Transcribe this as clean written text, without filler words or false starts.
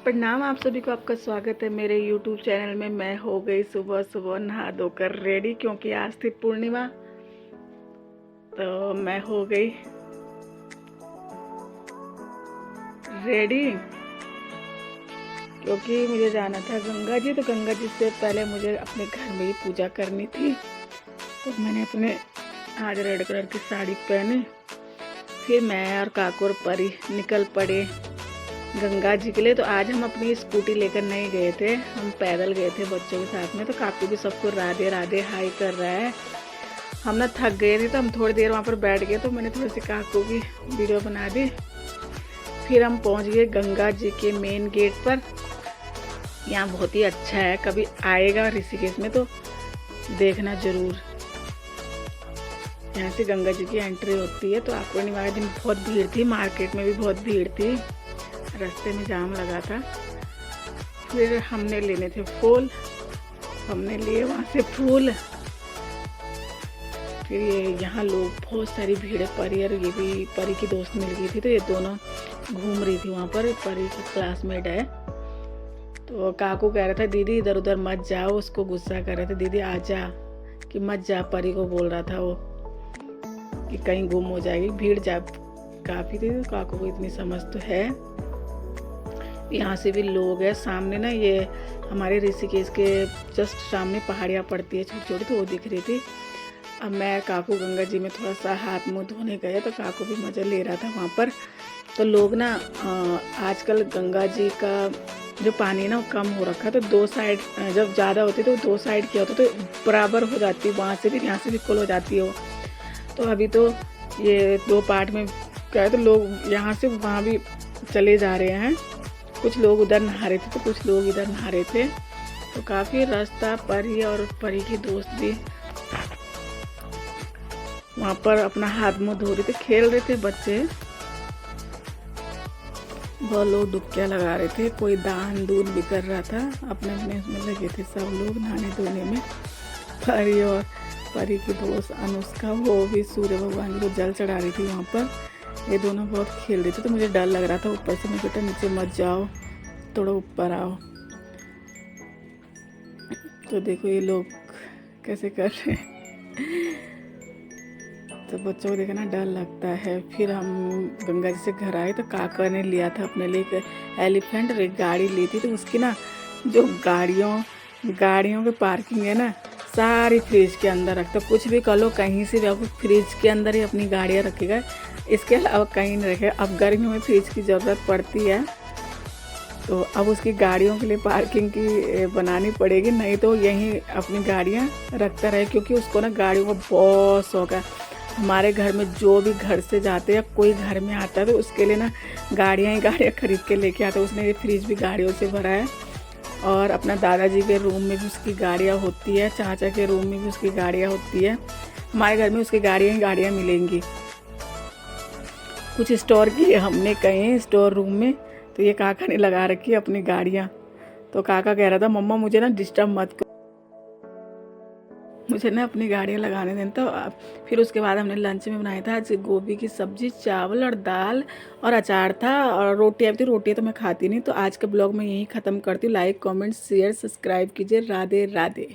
प्रणाम आप सभी को। आपका स्वागत है मेरे YouTube चैनल में। मैं हो गई सुबह सुबह नहा धोकर रेडी, क्योंकि आज थी पूर्णिमा। तो मैं हो गई रेडी क्योंकि मुझे जाना था गंगा जी। तो गंगा जी से पहले मुझे अपने घर में ही पूजा करनी थी। तो मैंने अपने आज रेड कलर की साड़ी पहनी। फिर मैं और काकू और परी निकल पड़े गंगा जी के लिए। तो आज हम अपनी स्कूटी लेकर नहीं गए थे, हम पैदल गए थे बच्चों के साथ में। तो काकू भी सबको राधे राधे हाई कर रहा है। हम ना थक गए थे तो हम थोड़ी देर वहाँ पर बैठ गए। तो मैंने थोड़ी सी काकू की वीडियो बना दी। फिर हम पहुँच गए गंगा जी के मेन गेट पर। यहाँ बहुत ही अच्छा है, कभी आएगा ऋषिकेश में तो देखना ज़रूर। यहाँ से गंगा जी की एंट्री होती है। तो आपको पूर्णिमा दिन बहुत भीड़ थी, मार्केट में भी बहुत भीड़ थी, रास्ते में जाम लगा था। फिर हमने लेने थे फूल, हमने लिए वहाँ से फूल। फिर ये यहाँ लोग बहुत सारी भीड़ है। परी और ये भी परी की दोस्त मिल गई थी, तो ये दोनों घूम रही थी वहाँ पर। परी की क्लासमेट है। तो काकू कह रहा था दीदी इधर उधर मत जाओ, उसको गुस्सा कर रहे थे, दीदी आ जा, कि मत जा। परी को बोल रहा था वो कि कहीं गुम हो जाएगी, भीड़ जा काफ़ी थी। तो काकू को इतनी समझ तो है। यहाँ से भी लोग हैं। सामने ना ये हमारे ऋषिकेश के जस्ट सामने पहाड़ियाँ पड़ती है छोटी छोटी, तो वो दिख रही थी। अब मैं काकू गंगा जी में थोड़ा सा हाथ मुंह धोने गए, तो काकू भी मज़ा ले रहा था वहाँ पर। तो लोग ना आजकल गंगा जी का जो पानी ना वो कम हो रखा है। तो दो साइड जब ज़्यादा होती तो दो साइड क्या होता तो बराबर हो जाती, वहाँ से भी यहाँ से भी इक्वल हो जाती है वो। तो अभी तो ये दो पार्ट में क्या है, तो लोग यहाँ से वहाँ भी चले जा रहे हैं। कुछ लोग उधर नहा रहे थे तो कुछ लोग इधर नहा रहे थे। तो काफ़ी रास्ता। परी और परी की दोस्त भी वहाँ पर अपना हाथ मुंह धो रहे थे, खेल रहे थे बच्चे। बहुत लोग डुबकियाँ लगा रहे थे, कोई दान दून भी कर रहा था। अपने अपने उसमें लगे थे सब लोग नहाने धोने में। परी और परी की दोस्त अनुष्का वो भी सूर्य भगवान को जल चढ़ा रही थी वहाँ पर। ये दोनों बहुत खेल रहे थे, तो मुझे डर लग रहा था ऊपर से। मैं बेटा नीचे मत जाओ, थोड़ा ऊपर आओ। तो देखो ये लोग कैसे कर रहे हैं। तो बच्चों को देखना डर लगता है। फिर हम गंगा जी से घर आए तो काका ने लिया था अपने लिए एक एलिफेंट और एक गाड़ी ली थी। तो उसकी ना जो गाड़ियों की पार्किंग है ना, सारी फ्रिज के अंदर रखता। कुछ भी कर लो, कहीं से भी, आपको फ्रिज के अंदर ही अपनी गाड़ियाँ रखेगा, इसके अलावा कहीं नहीं रखेगा। अब गर्मियों में फ्रिज की ज़रूरत पड़ती है, तो अब उसकी गाड़ियों के लिए पार्किंग की बनानी पड़ेगी, नहीं तो यहीं अपनी गाड़ियाँ रखता रहे। क्योंकि उसको ना गाड़ियों का बहुत शौक है। हमारे घर में जो भी घर से जाते हैं, कोई घर में आता है तो उसके लिए ना गाड़ियाँ ही गाड़ियाँ खरीद के लेके आते हैं। उसने ये फ्रिज भी गाड़ियों से भरा है। और अपना दादाजी के रूम में भी उसकी गाड़ियाँ होती है, चाचा के रूम में भी उसकी गाड़ियाँ होती है। हमारे घर में उसकी गाड़ियाँ ही गाड़ियाँ मिलेंगी। कुछ स्टोर की हमने कहीं स्टोर रूम में, तो ये काका ने लगा रखी है अपनी गाड़ियाँ। तो काका कह रहा था मम्मा मुझे ना डिस्टर्ब मत करो, मुझे ना अपनी गाड़ियाँ लगाने दें। तो फिर उसके बाद हमने लंच में बनाया था आज गोभी की सब्ज़ी, चावल और दाल और अचार था, और रोटियाँ भी थी। रोटियाँ तो मैं खाती नहीं। तो आज के ब्लॉग में यही ख़त्म करती हूँ। लाइक कमेंट शेयर सब्सक्राइब कीजिए। राधे राधे।